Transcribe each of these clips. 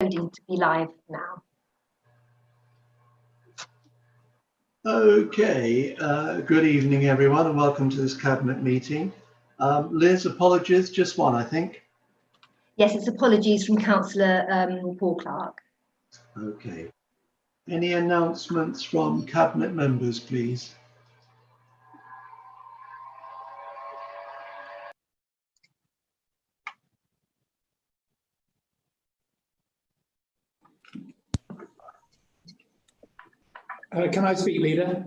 To be live now. Okay, good evening everyone and welcome to this cabinet meeting. Liz, apologies, just one I think. Yes, it's apologies from Councillor Paul Clark. Okay. Any announcements from cabinet members, please? Can I speak, Leader?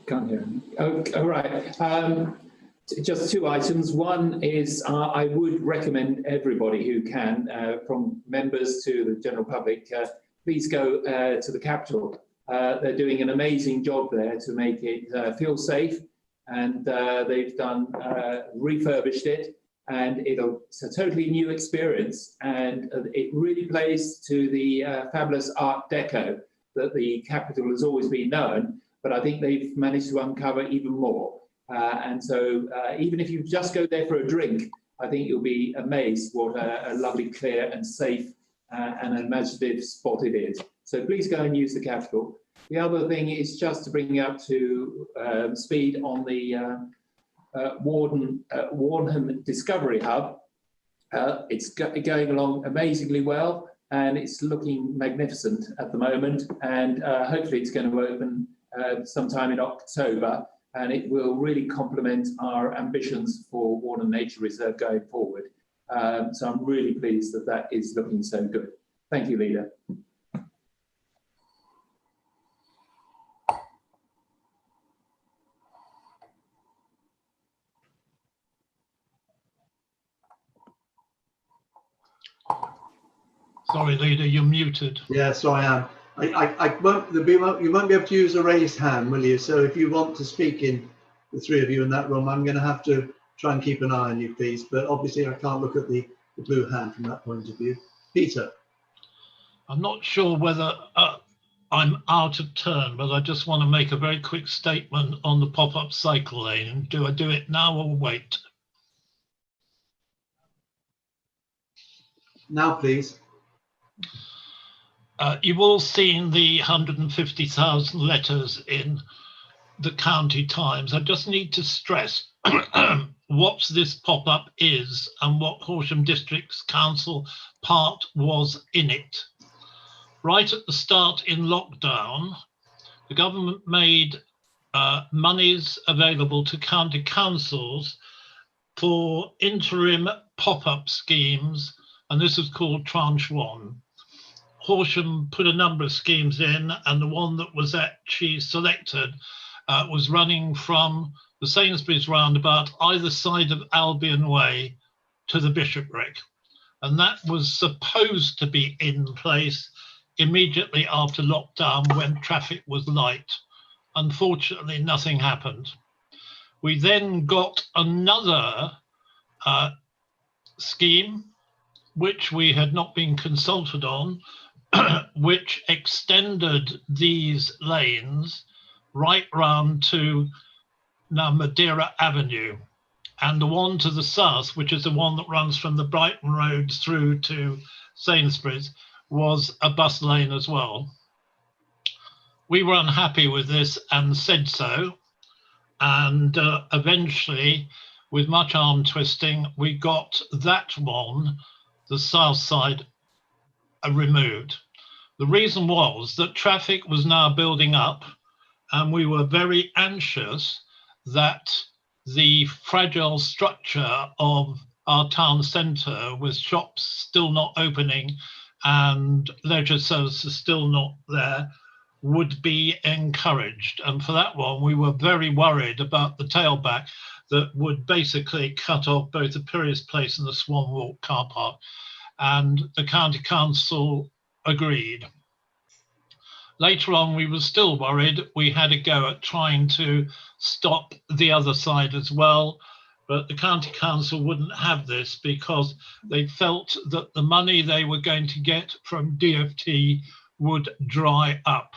Can't hear him. Oh, all right. Just two items. One is I would recommend everybody who can, from members to the general public, please go to the Capitol. They're doing an amazing job there to make it feel safe, and they've refurbished it. And it's a totally new experience, and it really plays to the fabulous Art Deco that the Capitol has always been known, but I think they've managed to uncover even more. And so even if you just go there for a drink, I think you'll be amazed what a lovely, clear and safe and imaginative spot it is. So please go and use the Capitol. The other thing is just to bring you up to speed on the Warnham Discovery Hub. It's going along amazingly well, and it's looking magnificent at the moment, and hopefully it's going to open sometime in October, and it will really complement our ambitions for Warnham Nature Reserve going forward. So I'm really pleased that that is looking so good. Thank you, Leader. Sorry, Leader, you're muted. Yes, I am. You won't be able to use a raised hand, will you? So if you want to speak in the three of you in that room, I'm going to have to try and keep an eye on you, please. But obviously I can't look at the blue hand from that point of view. Peter. I'm not sure whether I'm out of turn, but I just want to make a very quick statement on the pop-up cycle lane. Do I do it now or wait? Now, please. You've all seen the 150,000 letters in the County Times. I just need to stress what this pop-up is and what Horsham District's Council part was in it. Right at the start in lockdown, the government made monies available to county councils for interim pop-up schemes, and this is called Tranche 1. Horsham put a number of schemes in, and the one that was actually selected was running from the Sainsbury's roundabout either side of Albion Way to the Bishopric. And that was supposed to be in place immediately after lockdown when traffic was light. Unfortunately, nothing happened. We then got another scheme, which we had not been consulted on, which extended these lanes right round to now Madeira Avenue. And the one to the south, which is the one that runs from the Brighton Road through to Sainsbury's, was a bus lane as well. We were unhappy with this and said so. And eventually, with much arm twisting, we got that one, the south side, removed. The reason was that traffic was now building up, and we were very anxious that the fragile structure of our town centre, with shops still not opening and leisure services still not there, would be encouraged. And for that one, we were very worried about the tailback that would basically cut off both the Piraeus Place and the Swan Walk car park. And the County Council agreed. Later on, we were still worried. We had a go at trying to stop the other side as well, but the County Council wouldn't have this because they felt that the money they were going to get from DFT would dry up.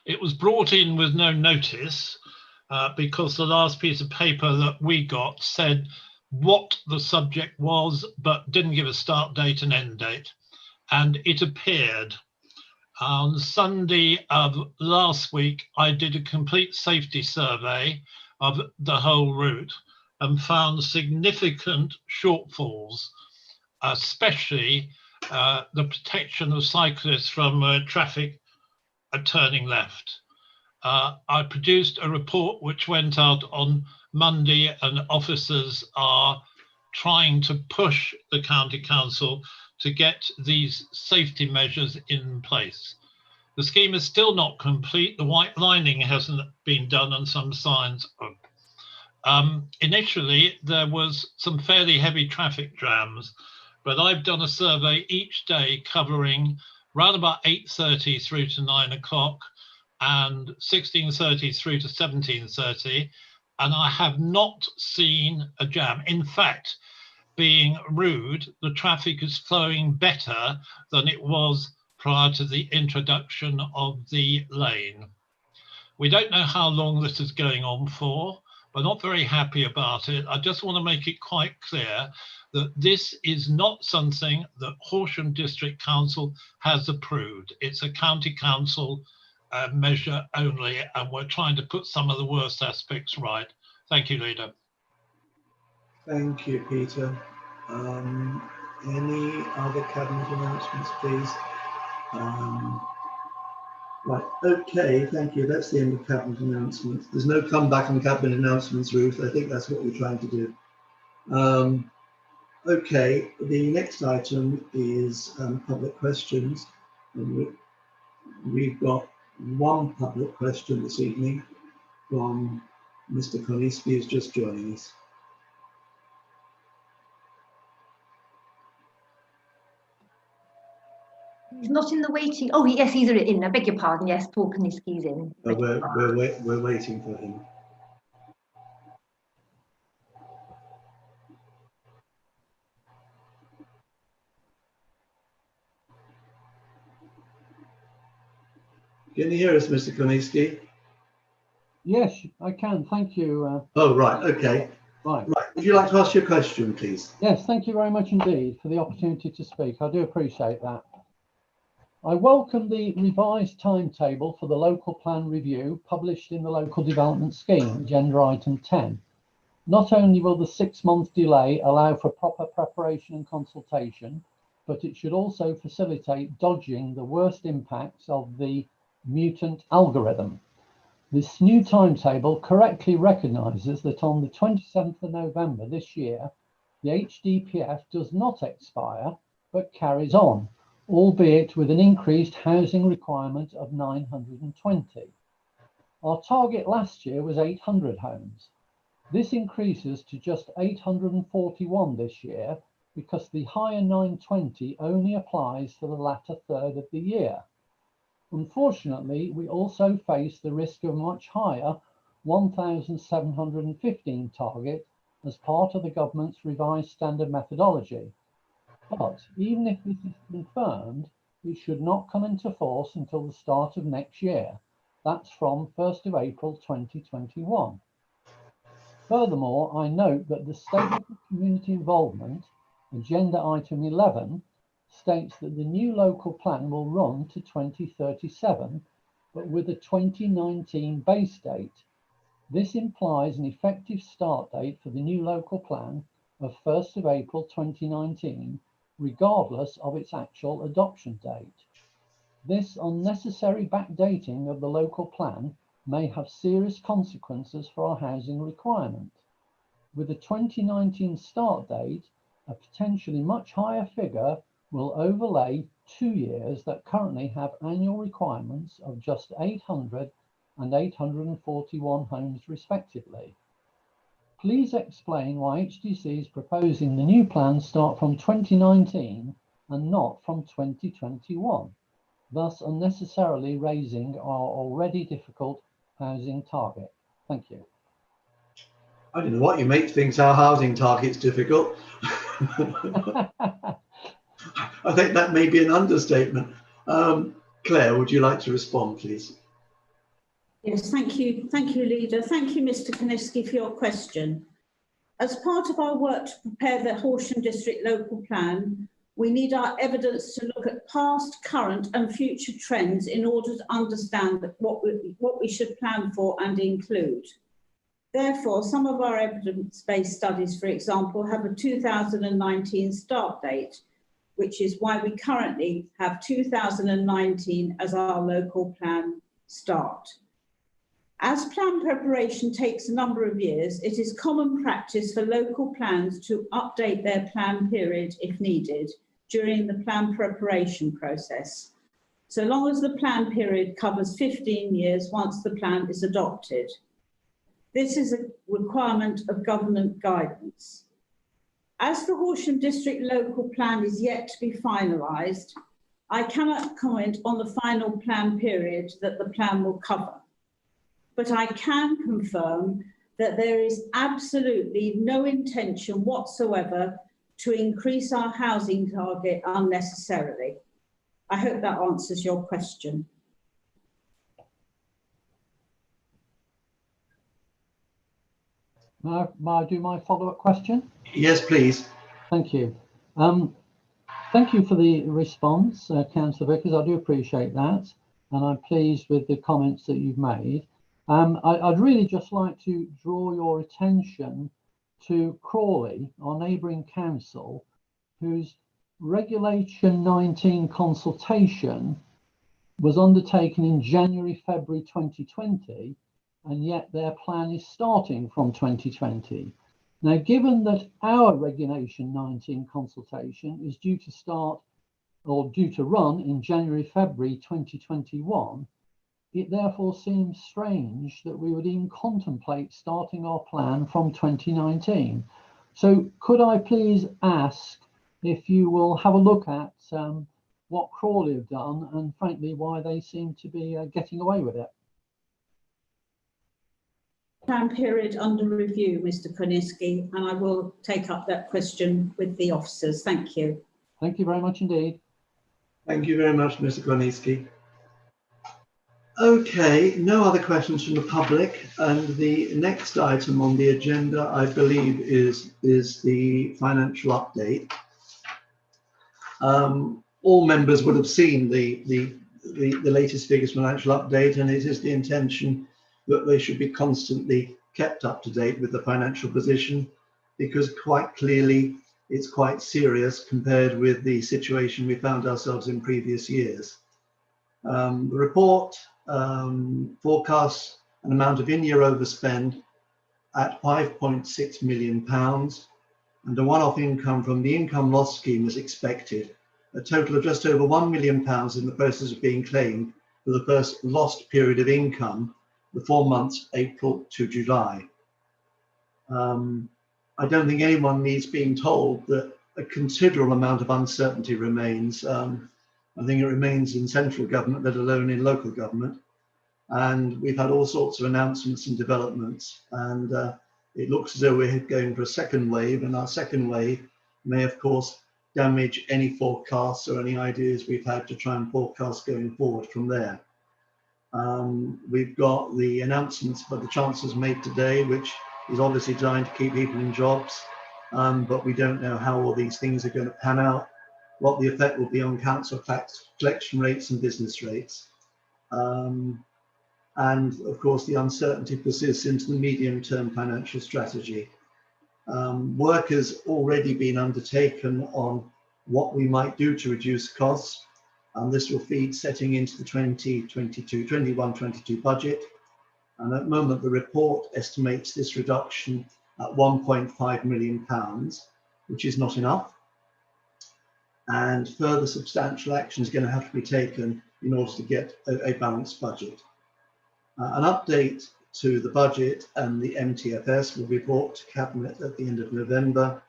It was brought in with no notice, because the last piece of paper that we got said what the subject was, but didn't give a start date and end date. And it appeared on Sunday of last week, I did a complete safety survey of the whole route and found significant shortfalls, especially the protection of cyclists from traffic turning left. I produced a report which went out on Monday, and officers are trying to push the county council to get these safety measures in place. The scheme is still not complete. The white lining hasn't been done and some signs are. Initially, there was some fairly heavy traffic jams, but I've done a survey each day covering round about 8:30 through to 9 o'clock and 16:30 through to 17:30, and I have not seen a jam. In fact, being rude, the traffic is flowing better than it was prior to the introduction of the lane. We don't know how long this is going on for. We're not very happy about it. I just want to make it quite clear that this is not something that Horsham District Council has approved. It's a county council measure only, and we're trying to put some of the worst aspects right. Thank you, Leader. Thank you, Peter. Any other cabinet announcements, please? Right, okay, thank you. That's the end of cabinet announcements. There's no comeback on cabinet announcements, Ruth. I think that's what we're trying to do. Okay, the next item is public questions. And we've got one public question this evening from Mr. Koniski, who's just joining us. He's not in the waiting. Oh, yes, he's in. I beg your pardon. Yes, Paul Koniski's in. We're waiting for him. Can you hear us, Mr. Koniski? Yes, I can. Thank you. Oh, right. Okay. Right. Would you like to ask your question, please? Yes, thank you very much indeed for the opportunity to speak. I do appreciate that. I welcome the revised timetable for the local plan review published in the local development scheme, agenda item 10. Not only will the 6-month delay allow for proper preparation and consultation, but it should also facilitate dodging the worst impacts of the mutant algorithm. This new timetable correctly recognises that on the 27th of November this year, the HDPF does not expire, but carries on, albeit with an increased housing requirement of 920. Our target last year was 800 homes. This increases to just 841 this year because the higher 920 only applies for the latter third of the year. Unfortunately, we also face the risk of a much higher 1,715 target as part of the government's revised standard methodology. But even if this is confirmed, it should not come into force until the start of next year. That's from 1st of April 2021. Furthermore, I note that the statement of community involvement, agenda item 11, states that the new local plan will run to 2037, but with a 2019 base date. This implies an effective start date for the new local plan of 1st of April 2019, regardless of its actual adoption date. This unnecessary backdating of the local plan may have serious consequences for our housing requirement. With a 2019 start date, a potentially much higher figure will overlay 2 years that currently have annual requirements of just 800 and 841 homes respectively. Please explain why HDC is proposing the new plan start from 2019 and not from 2021, thus unnecessarily raising our already difficult housing target. Thank you. I don't know what you make things our housing target's difficult. I think that may be an understatement. Claire, would you like to respond, please? Yes, thank you, Leader. Thank you, Mr. Koniski, for your question. As part of our work to prepare the Horsham District Local Plan, we need our evidence to look at past, current and future trends in order to understand what we should plan for and include. Therefore, some of our evidence-based studies, for example, have a 2019 start date, which is why we currently have 2019 as our local plan start. As plan preparation takes a number of years, it is common practice for local plans to update their plan period if needed during the plan preparation process, so long as the plan period covers 15 years once the plan is adopted. This is a requirement of government guidance. As the Horsham District Local Plan is yet to be finalised, I cannot comment on the final plan period that the plan will cover. But I can confirm that there is absolutely no intention whatsoever to increase our housing target unnecessarily. I hope that answers your question. May I do my follow-up question? Yes, please. Thank you. Thank you for the response, Councillor Vickers. I do appreciate that, and I'm pleased with the comments that you've made. I'd really just like to draw your attention to Crawley, our neighbouring council, whose Regulation 19 consultation was undertaken in January, February 2020, and yet their plan is starting from 2020. Now, given that our Regulation 19 consultation is due to start or due to run in January, February 2021, it therefore seems strange that we would even contemplate starting our plan from 2019. So could I please ask if you will have a look at what Crawley have done and frankly why they seem to be getting away with it? Plan period under review, Mr. Koniski, and I will take up that question with the officers. Thank you. Thank you very much indeed. Thank you very much, Mr. Koniski. Okay, no other questions from the public, and the next item on the agenda, I believe, is the financial update. All members would have seen the latest figures financial update, and it is the intention that they should be constantly kept up to date with the financial position, because quite clearly it's quite serious compared with the situation we found ourselves in previous years. The report forecasts an amount of in-year overspend at £5.6 million, and a one-off income from the income loss scheme is expected. A total of just over £1 million in the process of being claimed for the first lost period of income, the 4 months April to July. I don't think anyone needs being told that a considerable amount of uncertainty remains. I think it remains in central government, let alone in local government. And we've had all sorts of announcements and developments, and it looks as though we're going for a second wave, and our second wave may, of course, damage any forecasts or any ideas we've had to try and forecast going forward from there. We've got the announcements by the Chancellor's made today, which is obviously designed to keep people in jobs, but we don't know how all these things are going to pan out, what the effect will be on council tax collection rates and business rates. And of course, the uncertainty persists into the medium-term financial strategy. Work has already been undertaken on what we might do to reduce costs, and this will feed setting into the 21-22 budget. And at the moment, the report estimates this reduction at £1.5 million, which is not enough. And further substantial action is going to have to be taken in order to get a balanced budget. An update to the budget and the MTFS will be brought to Cabinet at the end of November,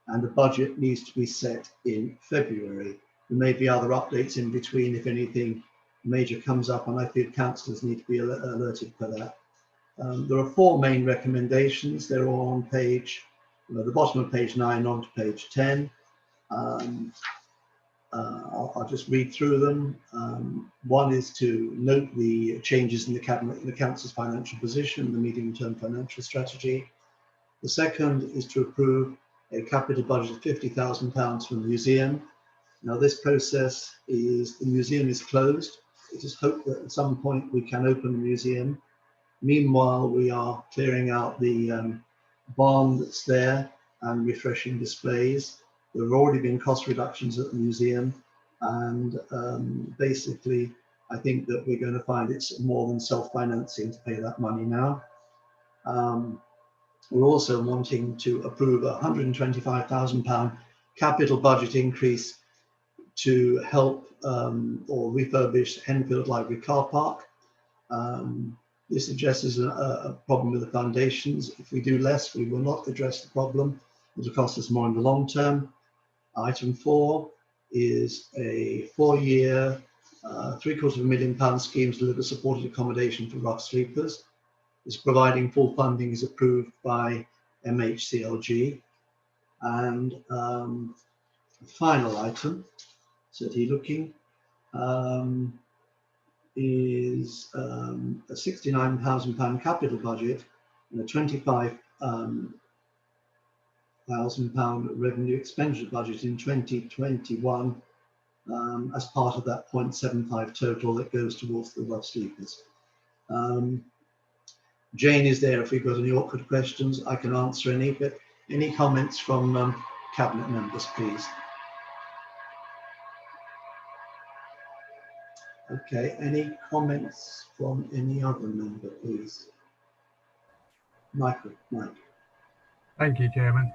and the budget needs to be set in February. There may be other updates in between if anything major comes up, and I think councillors need to be alerted for that. There are 4 main recommendations. They're all on page, the bottom of page 9 on to page 10. I'll just read through them. One is to note the changes in the Cabinet and the Council's financial position, the medium-term financial strategy. The second is to approve a capital budget of £50,000 for the museum. Now this process is, the museum is closed. It is hoped that at some point we can open the museum. Meanwhile, we are clearing out the barn that's there and refreshing displays. There have already been cost reductions at the museum, and basically I think that we're going to find it's more than self-financing to pay that money now. We're also wanting to approve a £125,000 capital budget increase to help or refurbish Henfield Library car park. This addresses a problem with the foundations. If we do less, we will not address the problem. It will cost us more in the long term. Item 4 is a 4-year, £750,000 scheme to deliver supported accommodation for rough sleepers. This providing full funding is approved by MHCLG. And the final item, said he looking, is a £69,000 capital budget and a £25,000 revenue expenditure budget in 2021 as part of that 0.75 total that goes towards the rough sleepers. Jane is there if we've got any awkward questions. I can answer any, but any comments from Cabinet members, please? Okay, any comments from any other member, please? Mike. Thank you, Chairman.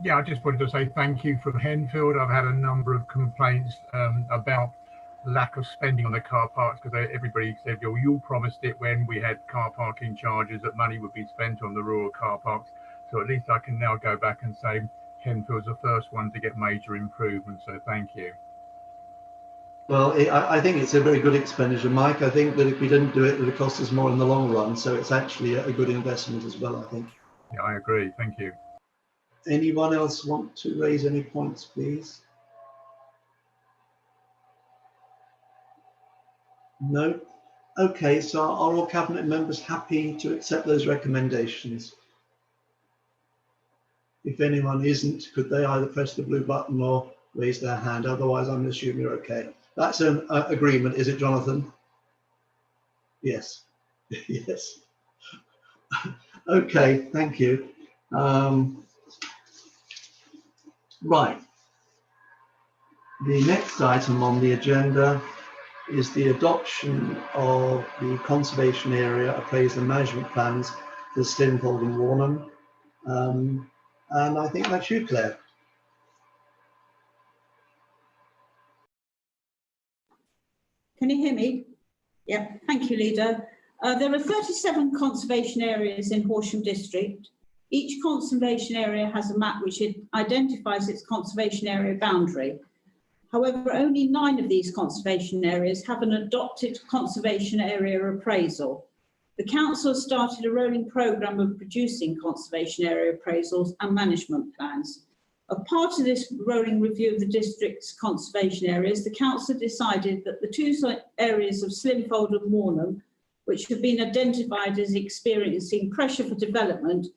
Yeah, I just wanted to say thank you from Henfield. I've had a number of complaints about lack of spending on the car parks, because everybody said, oh, you promised it when we had car parking charges that money would be spent on the rural car parks. So at least I can now go back and say Henfield's the first one to get major improvements. So thank you. Well, I think it's a very good expenditure, Mike. I think that if we didn't do it, it would cost us more in the long run. So it's actually a good investment as well, I think. Yeah, I agree. Thank you. Anyone else want to raise any points, please? No? Okay, so are all Cabinet members happy to accept those recommendations? If anyone isn't, could they either press the blue button or raise their hand? Otherwise, I'm assuming you're okay. That's an agreement, is it, Jonathan? Yes. Yes. Okay, thank you. Right. The next item on the agenda is the adoption of the conservation area appraisal and management plans for Slinfold and Warnham. And I think that's you, Claire. Can you hear me? Yeah, thank you, Leader. There are 37 conservation areas in Horsham District. Each conservation area has a map which identifies its conservation area boundary. However, only 9 of these conservation areas have an adopted conservation area appraisal. The Council has started a rolling programme of producing conservation area appraisals and management plans. As part of this rolling review of the district's conservation areas, the Council decided that the 2 areas of Slinfold and Warnham, which have been identified as experiencing pressure for development,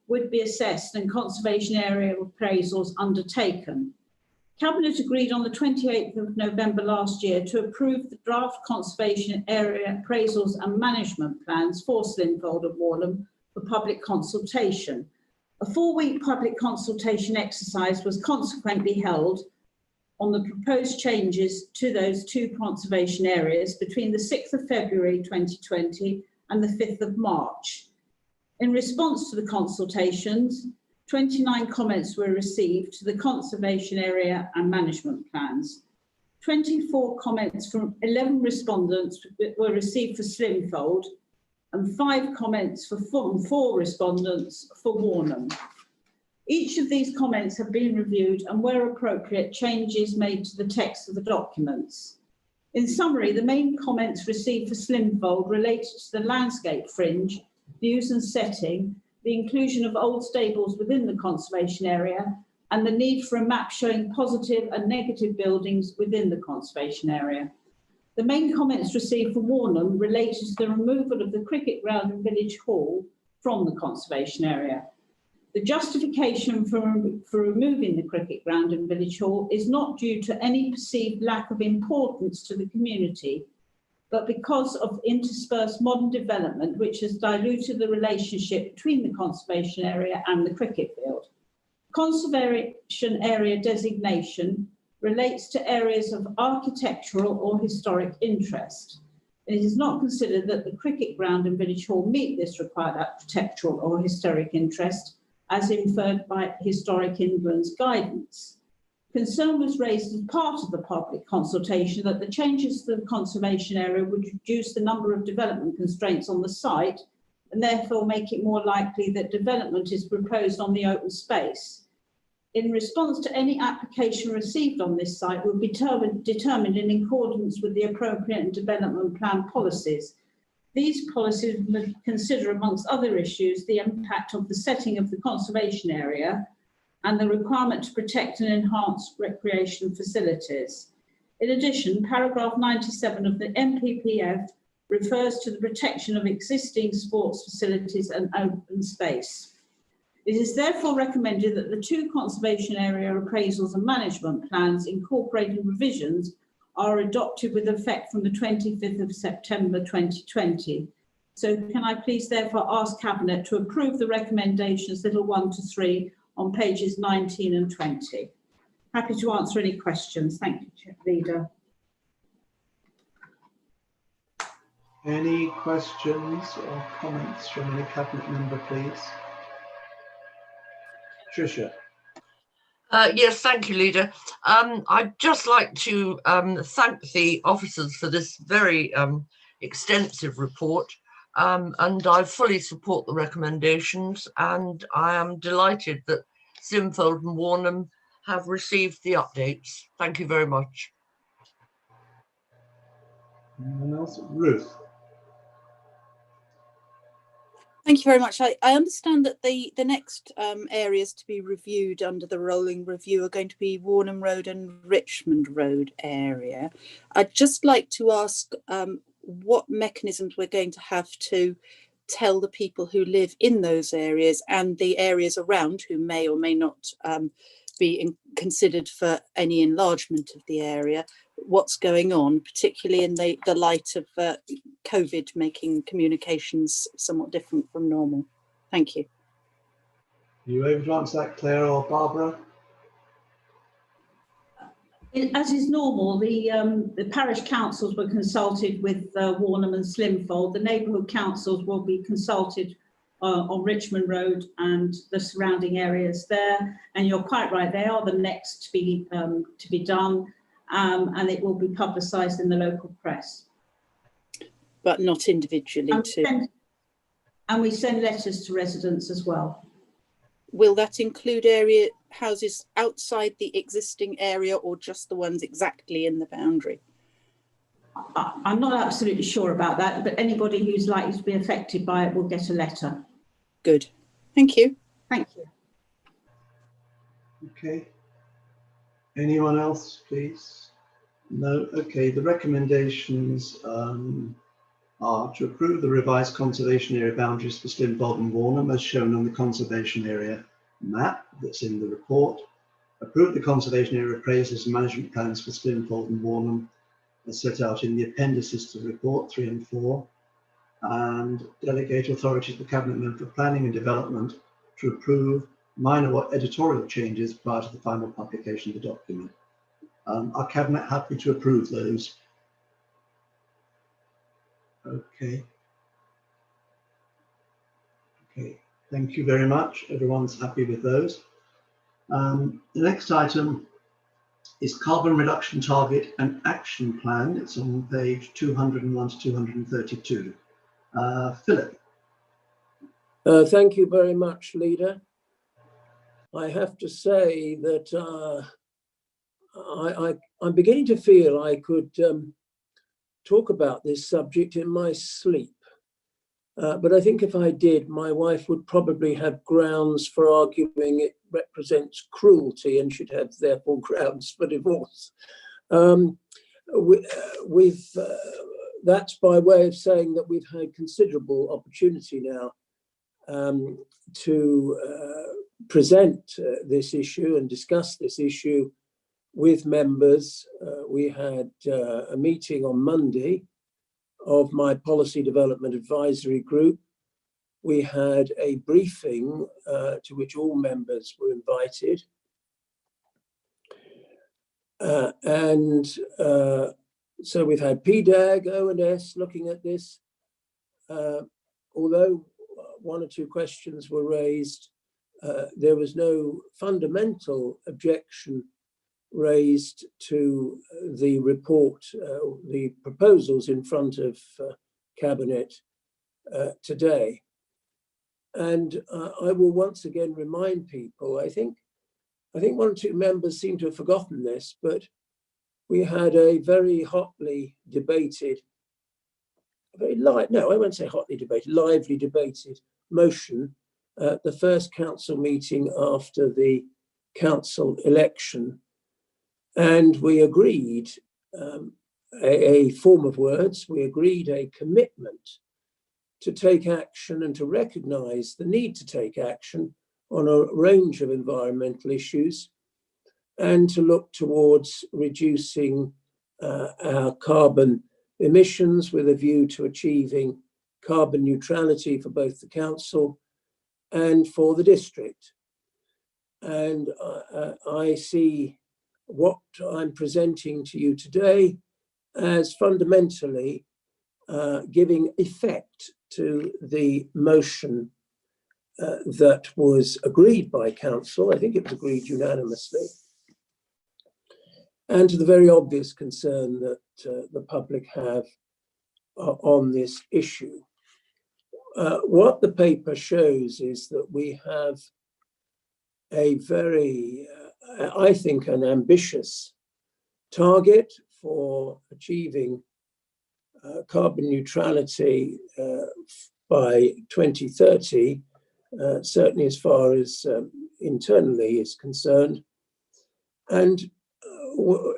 would be assessed and conservation area appraisals undertaken. Cabinet agreed on the 28th of November last year to approve the draft conservation area appraisals and management plans for Slinfold and Warnham for public consultation. A 4-week public consultation exercise was consequently held on the proposed changes to those 2 conservation areas between the 6th of February 2020 and the 5th of March. In response to the consultations, 29 comments were received to the conservation area and management plans. 24 comments from 11 respondents were received for Slinfold and 5 comments from 4 respondents for Warnham. Each of these comments have been reviewed and, where appropriate, changes made to the text of the documents. In summary, the main comments received for Slinfold related to the landscape fringe, views and setting, the inclusion of old stables within the conservation area, and the need for a map showing positive and negative buildings within the conservation area. The main comments received from Warnham related to the removal of the cricket ground and village hall from the conservation area. The justification for removing the cricket ground and village hall is not due to any perceived lack of importance to the community, but because of interspersed modern development which has diluted the relationship between the conservation area and the cricket field. Conservation area designation relates to areas of architectural or historic interest. It is not considered that the cricket ground and village hall meet this required architectural or historic interest, as inferred by Historic England's guidance. Concern was raised as part of the public consultation that the changes to the conservation area would reduce the number of development constraints on the site and therefore make it more likely that development is proposed on the open space. In response to any application received on this site will be determined in accordance with the appropriate development plan policies. These policies will consider, amongst other issues, the impact of the setting of the conservation area and the requirement to protect and enhance recreation facilities. In addition, paragraph 97 of the MPPF refers to the protection of existing sports facilities and open space. It is therefore recommended that the two conservation area appraisals and management plans incorporating revisions are adopted with effect from the 25th of September 2020. So can I please therefore ask Cabinet to approve the recommendations little 1 to 3 on pages 19 and 20. Happy to answer any questions. Thank you, Leader. Any questions or comments from any Cabinet member, please? Tricia. Yes, thank you, Leader. I'd just like to thank the officers for this very extensive report, and I fully support the recommendations, and I am delighted that Simfold and Warnham have received the updates. Thank you very much. Anyone else? Ruth. Thank you very much. I understand that the next areas to be reviewed under the rolling review are going to be Warnham Road and Richmond Road area. I'd just like to ask what mechanisms we're going to have to tell the people who live in those areas and the areas around who may or may not be considered for any enlargement of the area, what's going on, particularly in the light of COVID making communications somewhat different from normal. Thank you. Are you able to answer that, Claire or Barbara? As is normal, the parish councils were consulted with Warnham and Slimfold. The neighbourhood councils will be consulted on Richmond Road and the surrounding areas there. And you're quite right; they are the next to be done, and it will be publicised in the local press. But not individually. And we send letters to residents as well. Will that include houses outside the existing area or just the ones exactly in the boundary? I'm not absolutely sure about that, but anybody who's likely to be affected by it will get a letter. Good. Thank you. Thank you. Okay. Anyone else, please? No? Okay. The recommendations are to approve the revised conservation area boundaries for Slimfold and Warnham as shown on the conservation area map that's in the report, approve the conservation area appraisals and management plans for Slimfold and Warnham as set out in the appendices to the report 3 and 4, and delegate authority to the Cabinet Member for Planning and Development to approve minor or editorial changes prior to the final publication of the document. Are Cabinet happy to approve those? Okay. Okay, thank you very much. Everyone's happy with those. The next item is Carbon Reduction Target and Action Plan. It's on page 201 to 232. Philip. Thank you very much, Leader. I have to say that I'm beginning to feel I could talk about this subject in my sleep. But I think if I did, my wife would probably have grounds for arguing it represents cruelty and should have therefore grounds for divorce. That's by way of saying that we've had considerable opportunity now to present this issue and discuss this issue with members. We had a meeting on Monday of my Policy Development Advisory Group. We had a briefing to which all members were invited. So we've had PDAG, O&S looking at this. Although one or two questions were raised, there was no fundamental objection raised to the report, the proposals in front of Cabinet today. And I will once again remind people, I think one or two members seem to have forgotten this, but we had a very hotly debated, lively debated motion at the first council meeting after the council election. And we agreed a form of words, we agreed a commitment to take action and to recognise the need to take action on a range of environmental issues and to look towards reducing our carbon emissions with a view to achieving carbon neutrality for both the council and for the district. And I see what I'm presenting to you today as fundamentally giving effect to the motion that was agreed by council. I think it was agreed unanimously. And to the very obvious concern that the public have on this issue. What the paper shows is that we have a very, I think, an ambitious target for achieving carbon neutrality by 2030, certainly as far as internally is concerned. And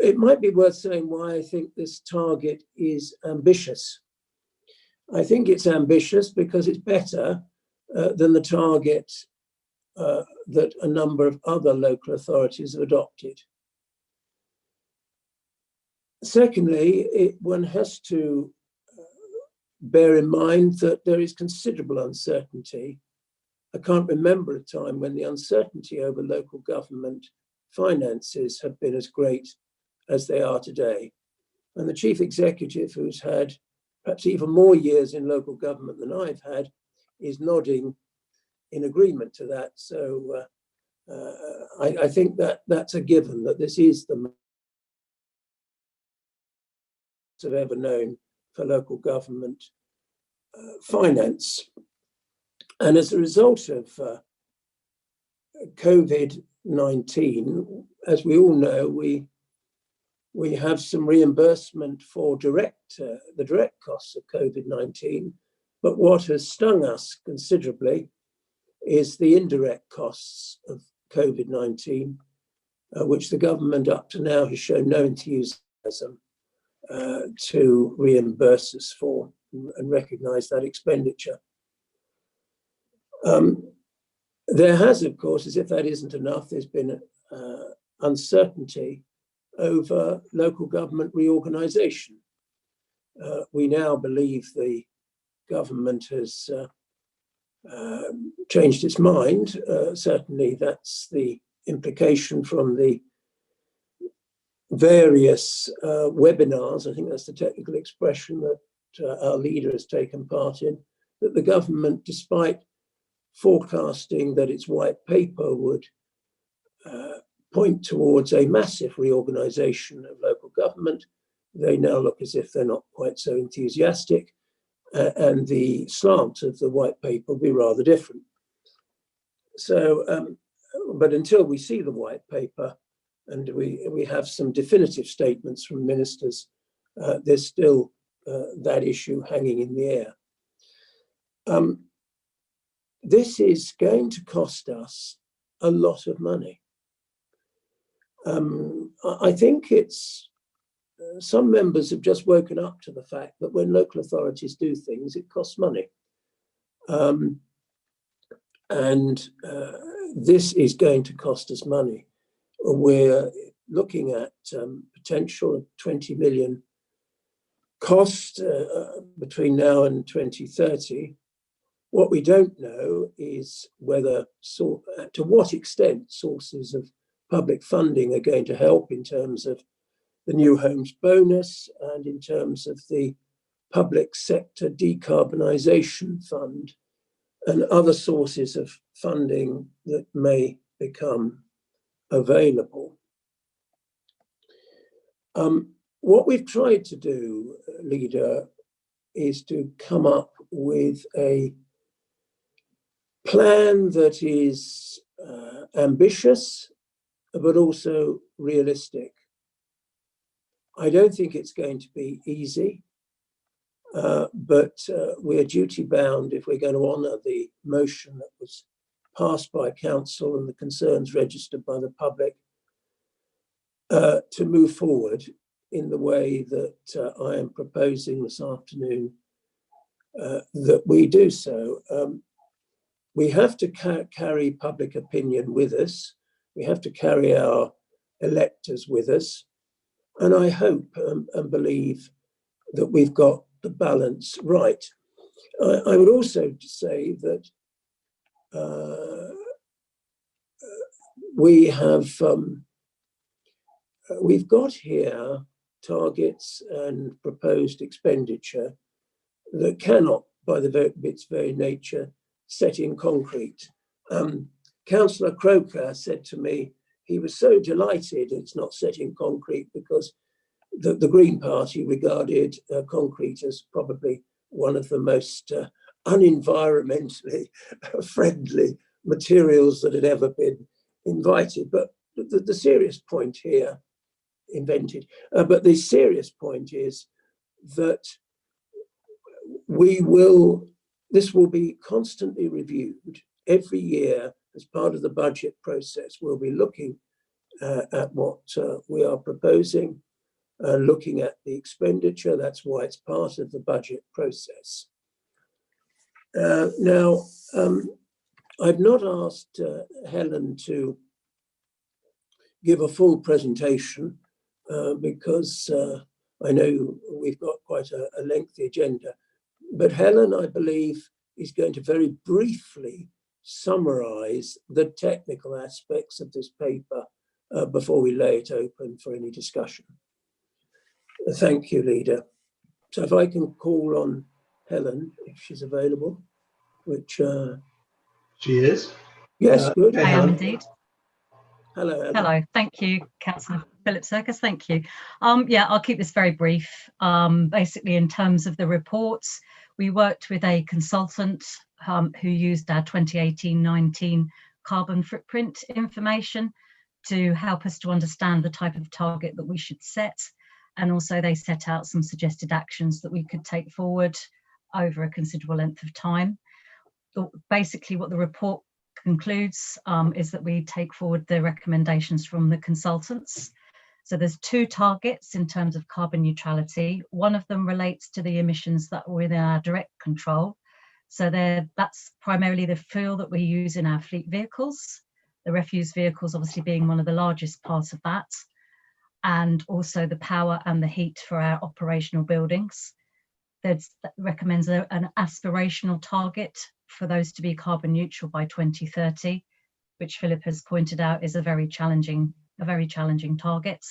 it might be worth saying why I think this target is ambitious. I think it's ambitious because it's better than the target that a number of other local authorities have adopted. Secondly, one has to bear in mind that there is considerable uncertainty. I can't remember a time when the uncertainty over local government finances have been as great as they are today. And the chief executive, who's had perhaps even more years in local government than I've had, is nodding in agreement to that. So I think that that's a given, that this is the most I've ever known for local government finance. And as a result of COVID-19, as we all know, we have some reimbursement for the direct costs of COVID-19, but what has stung us considerably is the indirect costs of COVID-19, which the government up to now has shown no enthusiasm to reimburse us for and recognise that expenditure. There has, of course, as if that isn't enough, there's been uncertainty over local government reorganisation. We now believe the government has changed its mind. Certainly that's the implication from the various webinars, I think that's the technical expression that our leader has taken part in, that the government, despite forecasting that its white paper would point towards a massive reorganisation of local government, they now look as if they're not quite so enthusiastic, and the slant of the white paper will be rather different. So, but until we see the white paper and we have some definitive statements from ministers, there's still that issue hanging in the air. This is going to cost us a lot of money. I think it's some members have just woken up to the fact that when local authorities do things, it costs money. This is going to cost us money. We're looking at potential of 20 million cost between now and 2030. What we don't know is whether, to what extent sources of public funding are going to help in terms of the New Homes Bonus and in terms of the Public Sector Decarbonisation Fund and other sources of funding that may become available. What we've tried to do, Leader, is to come up with a plan that is ambitious, but also realistic. I don't think it's going to be easy, but we're duty bound if we're going to honour the motion that was passed by Council and the concerns registered by the public to move forward in the way that I am proposing this afternoon that we do so. We have to carry public opinion with us. We have to carry our electors with us. And I hope and believe that we've got the balance right. I would also say that we've got here targets and proposed expenditure that cannot, by its very nature, set in concrete. Councillor Croker said to me he was so delighted it's not set in concrete because the Green Party regarded concrete as probably one of the most unenvironmentally friendly materials that had ever been invited. But the serious point here, but the serious point is that this will be constantly reviewed every year as part of the budget process. We'll be looking at what we are proposing, looking at the expenditure. That's why it's part of the budget process. Now, I've not asked Helen to give a full presentation because I know we've got quite a lengthy agenda. But Helen, I believe, is going to very briefly summarise the technical aspects of this paper before we lay it open for any discussion. Thank you, Leader. So if I can call on Helen, if she's available, which... She is. Yes, good. I am indeed. Hello, Helen. Hello, thank you, Councillor Philip Circus, thank you. Yeah, I'll keep this very brief. Basically, in terms of the reports, we worked with a consultant who used our 2018-19 carbon footprint information to help us to understand the type of target that we should set. And also they set out some suggested actions that we could take forward over a considerable length of time. Basically, what the report concludes is that we take forward the recommendations from the consultants. So there's two targets in terms of carbon neutrality. One of them relates to the emissions that are within our direct control. So that's primarily the fuel that we use in our fleet vehicles, the refuse vehicles obviously being one of the largest parts of that, and also the power and the heat for our operational buildings. That recommends an aspirational target for those to be carbon neutral by 2030, which Philip has pointed out is a very challenging target.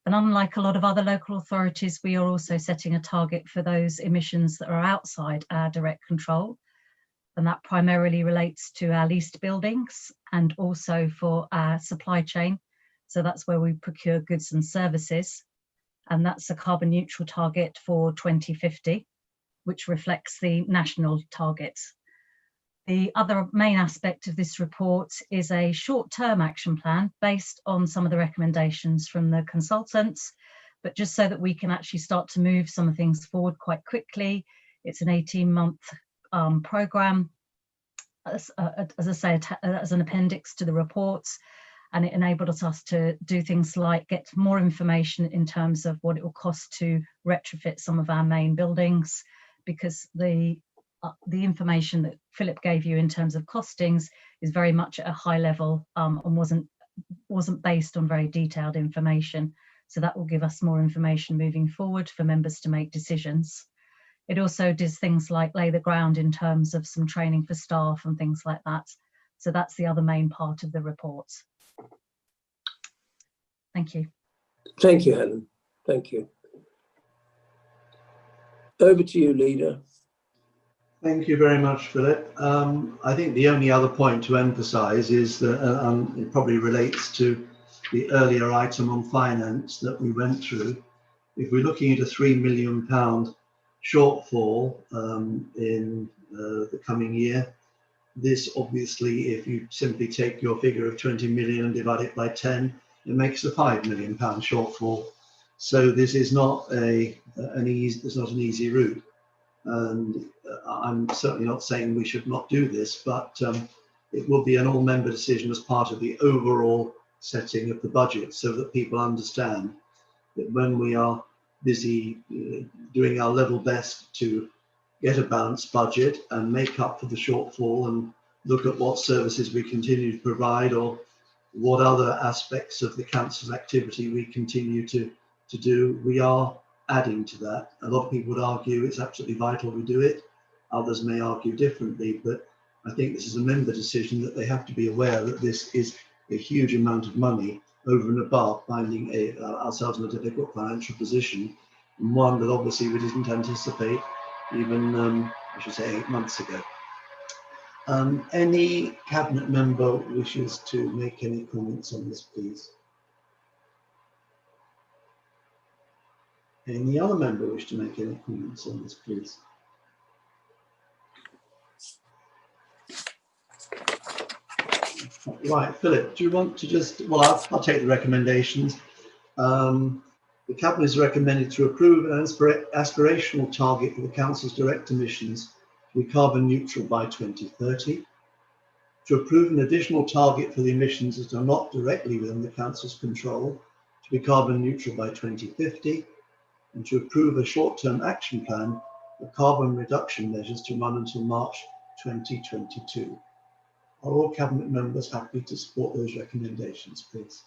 And unlike a lot of other local authorities, we are also setting a target for those emissions that are outside our direct control. And that primarily relates to our leased buildings and also for our supply chain. So that's where we procure goods and services. And that's a carbon neutral target for 2050, which reflects the national targets. The other main aspect of this report is a short-term action plan based on some of the recommendations from the consultants, but just so that we can actually start to move some things forward quite quickly. It's an 18-month programme, as I say, as an appendix to the reports, and it enabled us to do things like get more information in terms of what it will cost to retrofit some of our main buildings, because the information that Philip gave you in terms of costings is very much at a high level and wasn't based on very detailed information. So that will give us more information moving forward for members to make decisions. It also does things like lay the ground in terms of some training for staff and things like that. So that's the other main part of the report. Thank you. Thank you, Helen. Thank you. Over to you, Leader. Thank you very much, Philip. I think the only other point to emphasise is that it probably relates to the earlier item on finance that we went through. If we're looking at a £3 million shortfall in the coming year, this obviously, if you simply take your figure of 20 million and divide it by 10, it makes a £5 million shortfall. So this is not an easy route. And I'm certainly not saying we should not do this, but it will be an all-member decision as part of the overall setting of the budget, so that people understand that when we are busy doing our level best to get a balanced budget and make up for the shortfall and look at what services we continue to provide or what other aspects of the council's activity we continue to do, we are adding to that. A lot of people would argue it's absolutely vital we do it. Others may argue differently, but I think this is a member decision that they have to be aware that this is a huge amount of money over and above finding ourselves in a difficult financial position, and one that obviously we didn't anticipate even, I should say, 8 months ago. Any cabinet member wishes to make any comments on this, please? Any other member wish to make any comments on this, please? Right, Philip, do you want to just, well, I'll take the recommendations. The Cabinet is recommended to approve an aspirational target for the Council's direct emissions to be carbon neutral by 2030, to approve an additional target for the emissions that are not directly within the Council's control to be carbon neutral by 2050, and to approve a short-term action plan for carbon reduction measures to run until March 2022. Are all Cabinet members happy to support those recommendations, please?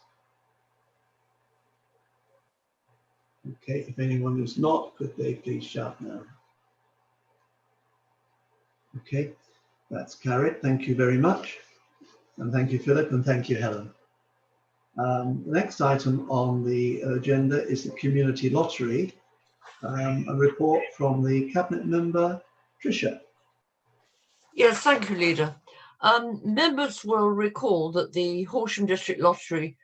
Okay, if anyone is not, could they please shout now? Okay, that's carried. Thank you very much. And thank you, Philip, and thank you, Helen. The next item on the agenda is the community lottery. A report from the Cabinet member, Tricia. Yes, thank you, Leader. Members will recall that the Horsham District Lottery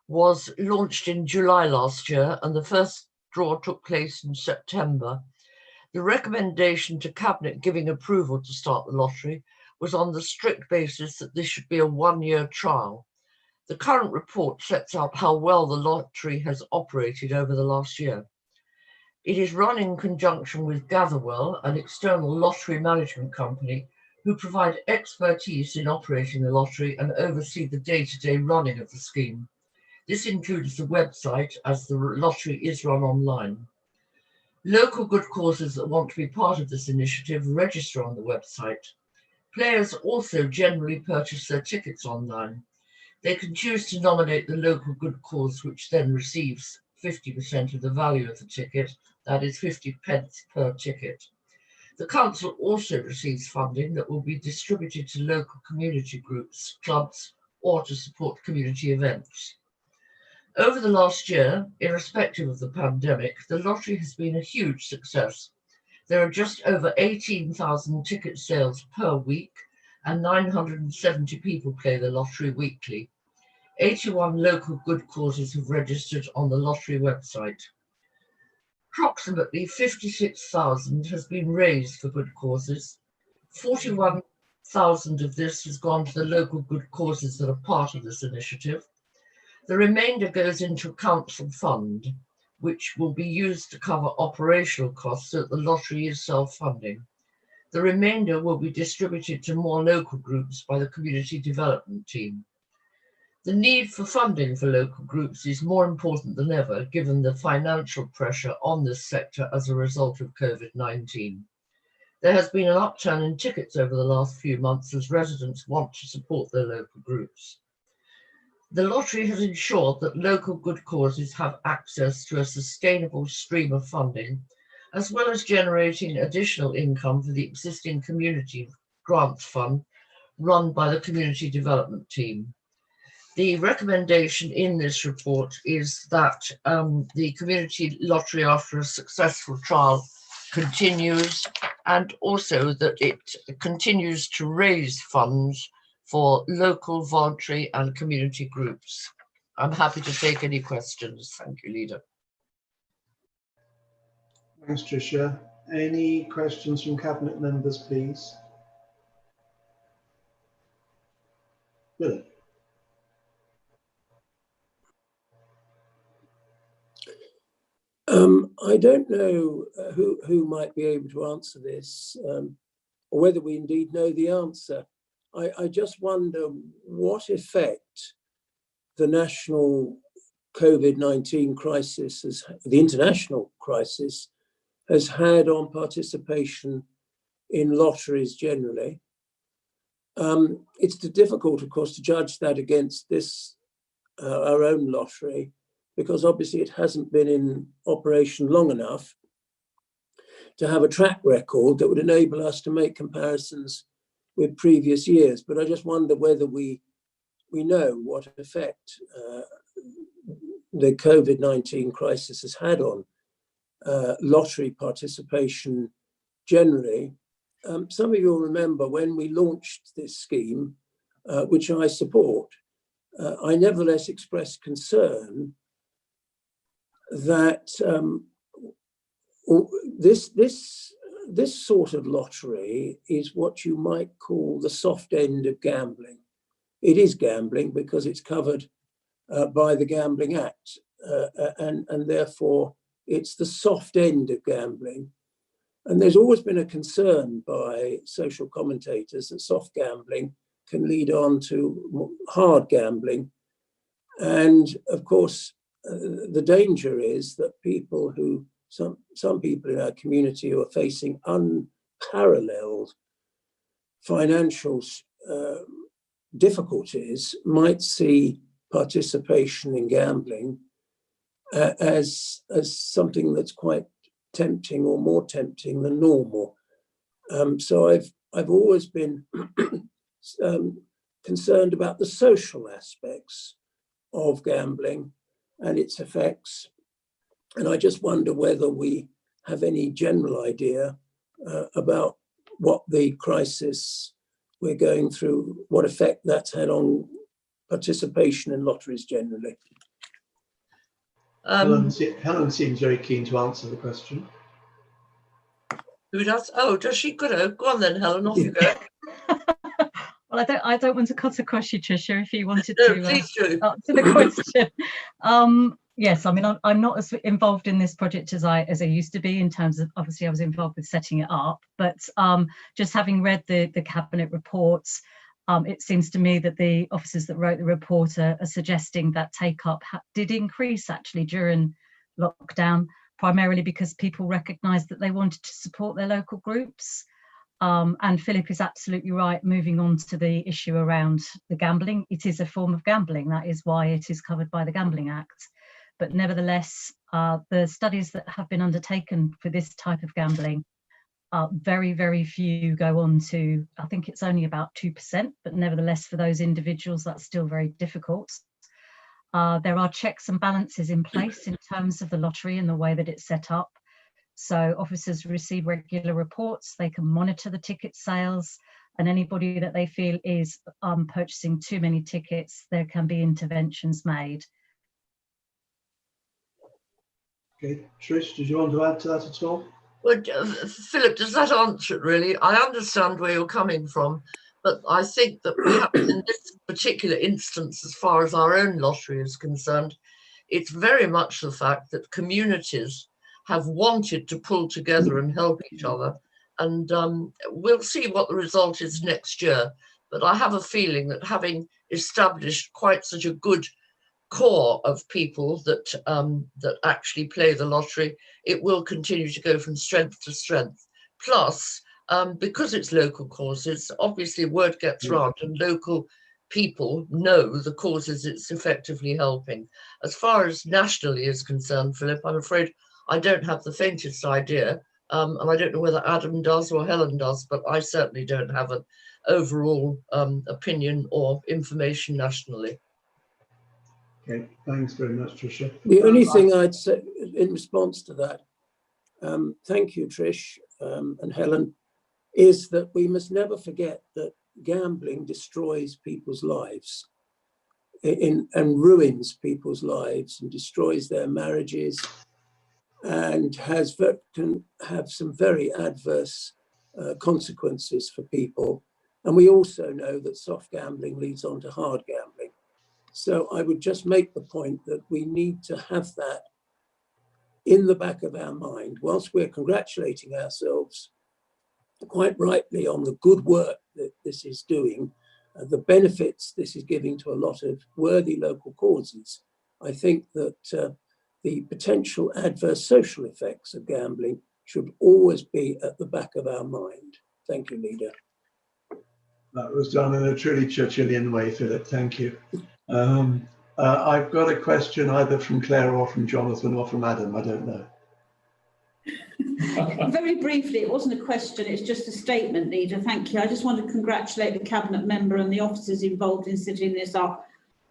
was launched in July last year, and the first draw took place in September. The recommendation to Cabinet giving approval to start the lottery was on the strict basis that this should be a one-year trial. The current report sets out how well the lottery has operated over the last year. It is run in conjunction with Gatherwell, an external lottery management company, who provide expertise in operating the lottery and oversee the day-to-day running of the scheme. This includes the website, as the lottery is run online. Local good causes that want to be part of this initiative register on the website. Players also generally purchase their tickets online. They can choose to nominate the local good cause, which then receives 50% of the value of the ticket, that is 50 pence per ticket. The council also receives funding that will be distributed to local community groups, clubs, or to support community events. Over the last year, irrespective of the pandemic, the lottery has been a huge success. There are just over 18,000 ticket sales per week, and 970 people play the lottery weekly. 81 local good causes have registered on the lottery website. Approximately 56,000 has been raised for good causes. 41,000 of this has gone to the local good causes that are part of this initiative. The remainder goes into a council fund, which will be used to cover operational costs so that the lottery is self-funding. The remainder will be distributed to more local groups by the community development team. The need for funding for local groups is more important than ever, given the financial pressure on this sector as a result of COVID-19. There has been an upturn in tickets over the last few months as residents want to support their local groups. The lottery has ensured that local good causes have access to a sustainable stream of funding, as well as generating additional income for the existing community grants fund run by the community development team. The recommendation in this report is that the community lottery, after a successful trial, continues, and also that it continues to raise funds for local, voluntary and community groups. I'm happy to take any questions. Thank you, Leader. Thanks, Tricia. Any questions from Cabinet members, please? Philip. I don't know who might be able to answer this, or whether we indeed know the answer. I just wonder what effect the national COVID-19 crisis, the international crisis, has had on participation in lotteries generally. It's difficult, of course, to judge that against this, our own lottery, because obviously it hasn't been in operation long enough to have a track record that would enable us to make comparisons with previous years. But I just wonder whether we know what effect the COVID-19 crisis has had on lottery participation generally. Some of you will remember when we launched this scheme, which I support, I nevertheless expressed concern that this sort of lottery is what you might call the soft end of gambling. It is gambling because it's covered by the Gambling Act, and therefore it's the soft end of gambling. And there's always been a concern by social commentators that soft gambling can lead on to hard gambling. And of course, the danger is that people who, some people in our community who are facing unparalleled financial difficulties might see participation in gambling as something that's quite tempting or more tempting than normal. So I've always been concerned about the social aspects of gambling and its effects. And I just wonder whether we have any general idea about what the crisis we're going through, what effect that's had on participation in lotteries generally. Helen seems very keen to answer the question. Who does? Oh, does she? Go on then, Helen, off you go. Well, I don't want to cut across you, Tricia, if you wanted No, to please do. answer the question. Yes, I mean, I'm not as involved in this project as I used to be, in terms of, obviously I was involved with setting it up, but just having read the Cabinet reports, it seems to me that the officers that wrote the report are suggesting that take-up did increase actually during lockdown, primarily because people recognised that they wanted to support their local groups. And Philip is absolutely right, moving on to the issue around the gambling. It is a form of gambling, that is why it is covered by the Gambling Act. But nevertheless, the studies that have been undertaken for this type of gambling, very, very few go on to, I think it's only about 2%, but nevertheless, for those individuals, that's still very difficult. There are checks and balances in place in terms of the lottery and the way that it's set up. So officers receive regular reports, they can monitor the ticket sales, and anybody that they feel is purchasing too many tickets, there can be interventions made. Okay, Trish, did you want to add to that at all? Well, Philip, does that answer it really? I understand where you're coming from, but I think that perhaps in this particular instance, as far as our own lottery is concerned, it's very much the fact that communities have wanted to pull together and help each other, and we'll see what the result is next year. But I have a feeling that having established quite such a good core of people that that actually play the lottery, it will continue to go from strength to strength. Plus, because it's local causes, obviously word gets round and local people know the causes it's effectively helping. As far as nationally is concerned, Philip, I'm afraid I don't have the faintest idea, and I don't know whether Adam does or Helen does, but I certainly don't have an overall opinion or information nationally. Okay, thanks very much, Tricia. The only thing I'd say in response to that, thank you, Trish and Helen, is that we must never forget that gambling destroys people's lives and ruins people's lives and destroys their marriages and can have some very adverse consequences for people. And we also know that soft gambling leads on to hard gambling. So I would just make the point that we need to have that in the back of our mind, whilst we're congratulating ourselves quite rightly on the good work that this is doing, the benefits this is giving to a lot of worthy local causes. I think that the potential adverse social effects of gambling should always be at the back of our mind. Thank you, Leader. That was done in a truly Churchillian way, Philip. Thank you. I've got a question either from Claire or from Jonathan or from Adam. I don't know. Very briefly, it wasn't a question, it's just a statement, Leader. Thank you. I just want to congratulate the Cabinet member and the officers involved in setting this up.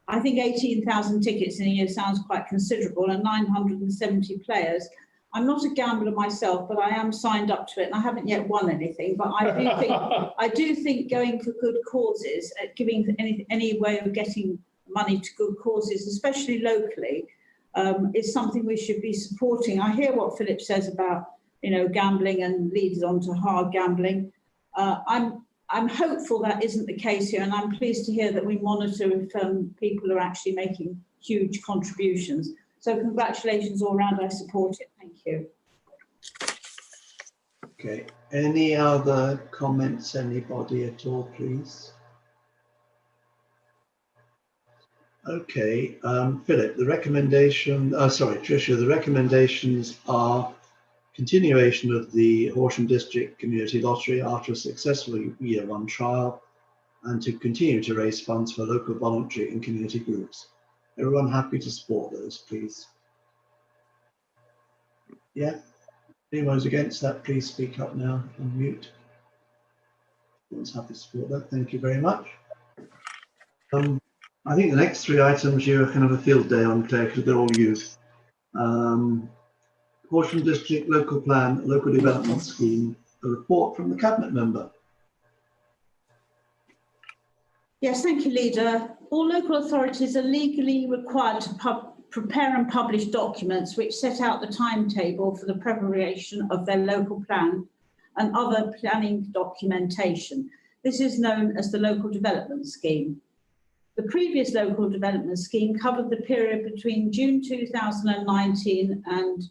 I think 18,000 tickets in a year sounds quite considerable, and 970 players. I'm not a gambler myself, but I am signed up to it, and I haven't yet won anything. But I do think going for good causes, giving any way of getting money to good causes, especially locally, is something we should be supporting. I hear what Philip says about, gambling and leads on to hard gambling. I'm hopeful that isn't the case here, and I'm pleased to hear that we monitor if people are actually making huge contributions. So congratulations all round. I support it. Thank you. Okay. Any other comments, anybody at all, please? Okay, Philip, the recommendation, Tricia, the recommendations are continuation of the Horsham District Community Lottery after a successful year one trial, and to continue to raise funds for local voluntary and community groups. Everyone happy to support those, please? Yeah? Anyone who's against that, please speak up now, unmute. Everyone's happy to support that, thank you very much. I think the next three items you're kind of a field day on, Claire, because they're all youth. Horsham District Local Plan, Local Development Scheme, a report from the Cabinet member. Yes, thank you, Leader. All local authorities are legally required to prepare and publish documents which set out the timetable for the preparation of their local plan and other planning documentation. This is known as the Local Development Scheme. The previous Local Development Scheme covered the period between June 2019 and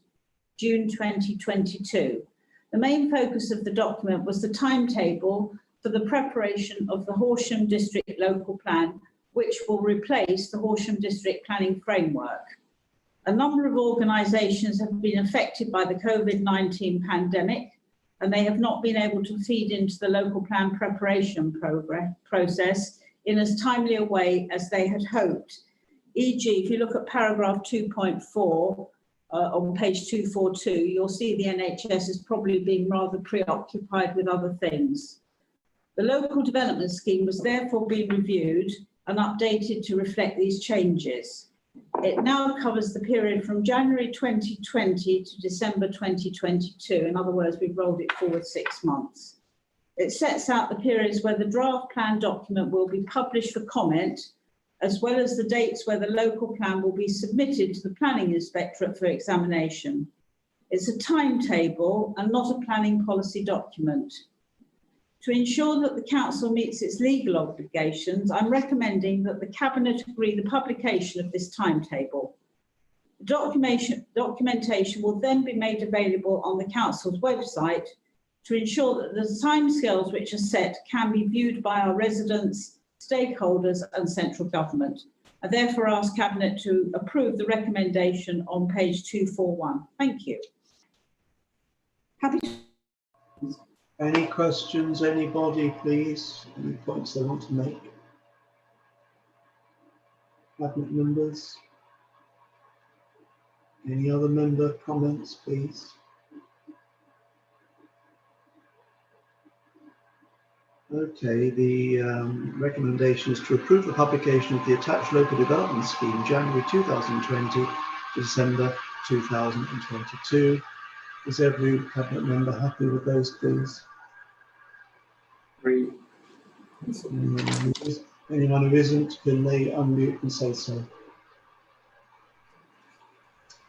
June 2022. The main focus of the document was the timetable for the preparation of the Horsham District Local Plan, which will replace the Horsham District Planning Framework. A number of organisations have been affected by the COVID-19 pandemic, and they have not been able to feed into the local plan preparation process in as timely a way as they had hoped. E.g., if you look at paragraph 2.4 on page 242, you'll see the NHS has probably been rather preoccupied with other things. The Local Development Scheme was therefore being reviewed and updated to reflect these changes. It now covers the period from January 2020 to December 2022. In other words, we've rolled it forward 6 months. It sets out the periods where the draft plan document will be published for comment, as well as the dates where the local plan will be submitted to the Planning Inspectorate for examination. It's a timetable and not a planning policy document. To ensure that the Council meets its legal obligations, I'm recommending that the Cabinet agree the publication of this timetable. The documentation will then be made available on the Council's website to ensure that the timescales which are set can be viewed by our residents, stakeholders and central government. I therefore ask Cabinet to approve the recommendation on page 241. Thank you. Happy to... Any questions, anybody, please? Any points they want to make? Cabinet members? Any other member comments, please? Okay, the recommendation is to approve the publication of the attached local development scheme, January 2020 to December 2022. Is every Cabinet member happy with those, please? Agree. Anyone who isn't, can they unmute and say so?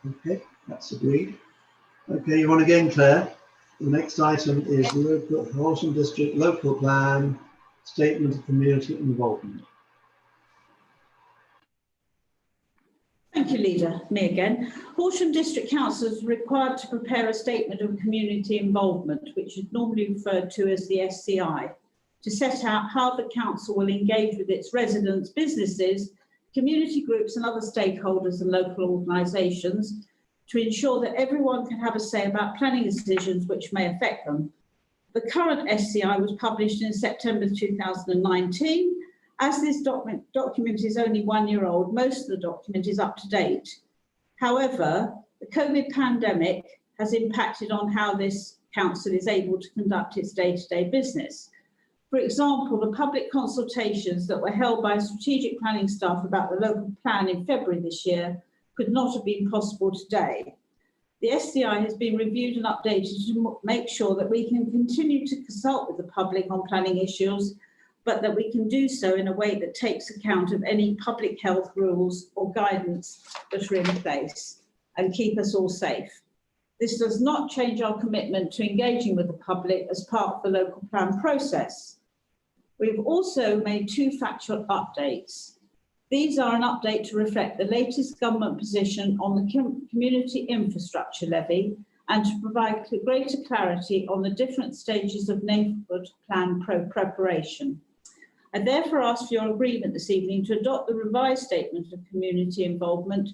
Okay, that's agreed. Okay, you want again, Claire? The next item is local Horsham District Local Plan Statement of Community Involvement. Thank you, Leader. Me again. Horsham District Council is required to prepare a statement of community involvement, which is normally referred to as the SCI, to set out how the council will engage with its residents, businesses, community groups and other stakeholders and local organisations to ensure that everyone can have a say about planning decisions which may affect them. The current SCI was published in September 2019. As this document is only 1 year old, most of the document is up to date. However, the COVID pandemic has impacted on how this council is able to conduct its day-to-day business. For example, the public consultations that were held by strategic planning staff about the local plan in February this year could not have been possible today. The SCI has been reviewed and updated to make sure that we can continue to consult with the public on planning issues, but that we can do so in a way that takes account of any public health rules or guidance that are in place and keep us all safe. This does not change our commitment to engaging with the public as part of the local plan process. We've also made 2 factual updates. These are an update to reflect the latest government position on the community infrastructure levy and to provide greater clarity on the different stages of neighbourhood plan preparation. I therefore ask for your agreement this evening to adopt the revised statement of community involvement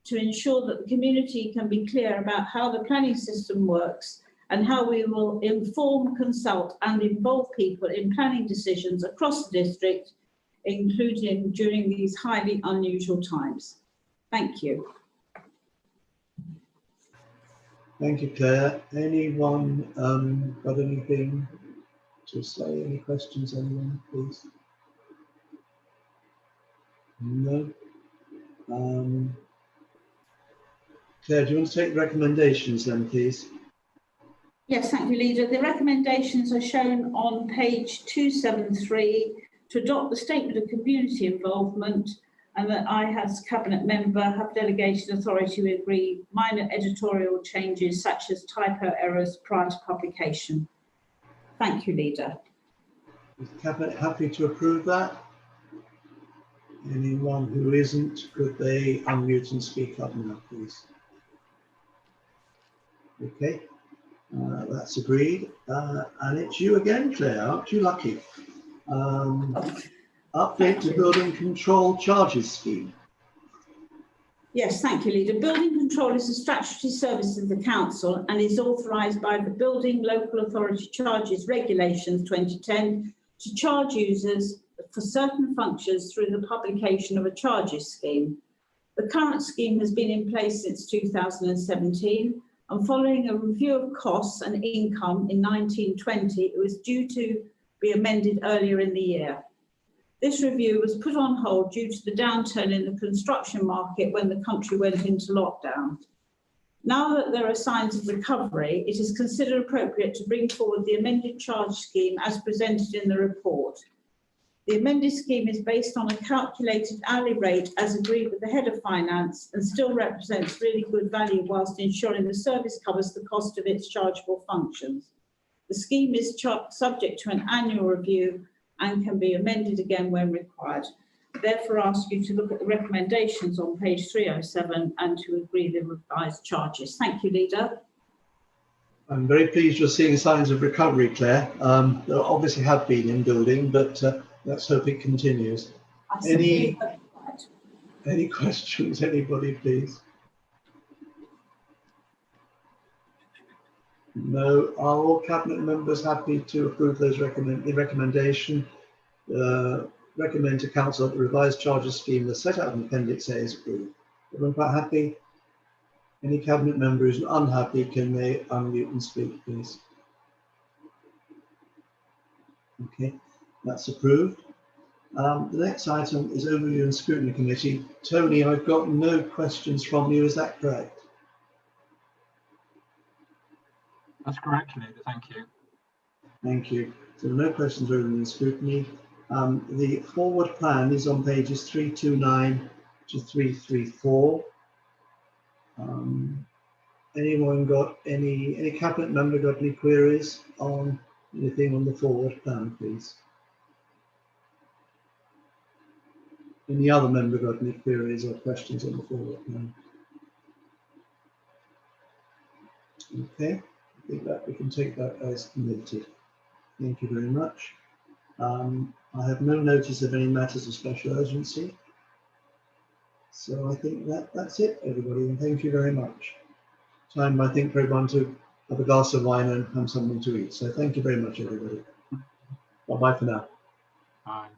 to ensure that the community can be clear about how the planning system works and how we will inform, consult and involve people in planning decisions across the district, including during these highly unusual times. Thank you. Thank you, Claire. Anyone got anything to say? Any questions, anyone, please? No. Claire, do you want to take the recommendations then, please? Yes, thank you, Leader. The recommendations are shown on page 273 to adopt the statement of community involvement and that I, as Cabinet member, have delegated authority to agree minor editorial changes such as typo errors prior to publication. Thank you, Leader. Is the Cabinet happy to approve that? Anyone who isn't, could they unmute and speak up now, please? Okay, that's agreed. And it's you again, Claire, aren't you lucky? Update to building control charges scheme. Yes, thank you, Leader. Building control is a statutory service of the Council and is authorised by the Building Local Authority Charges Regulations 2010 to charge users for certain functions through the publication of a charges scheme. The current scheme has been in place since 2017 and following a review of costs and income in 1920, it was due to be amended earlier in the year. This review was put on hold due to the downturn in the construction market when the country went into lockdown. Now that there are signs of recovery, it is considered appropriate to bring forward the amended charge scheme as presented in the report. The amended scheme is based on a calculated hourly rate as agreed with the Head of Finance and still represents really good value whilst ensuring the service covers the cost of its chargeable functions. The scheme is subject to an annual review and can be amended again when required. I therefore ask you to look at the recommendations on page 307 and to agree the revised charges. Thank you, Leader. I'm very pleased you're seeing signs of recovery, Claire. There obviously have been in building, but let's hope it continues. Any questions, anybody, please? No. Are all cabinet members happy to approve those the recommendation? Recommend to council that the revised charges scheme that's set out in Appendix A is approved. Everyone quite happy? Any cabinet member who's unhappy, can they unmute and speak, please? Okay, that's approved. The next item is Overview and Scrutiny Committee. Tony, I've got no questions from you, is that correct? That's correct, Leader, thank you. Thank you. So no questions over in scrutiny. The forward plan is on pages 329 to 334. Anyone got any cabinet member got any queries on anything on the forward plan, please? Any other member got any queries or questions on the forward plan? Okay, I think that we can take that as noted. Thank you very much. I have no notice of any matters of special urgency. So I think that's it, everybody, and thank you very much. Time, I think, for everyone to have a glass of wine and have something to eat. So thank you very much, everybody. Bye-bye for now. Bye.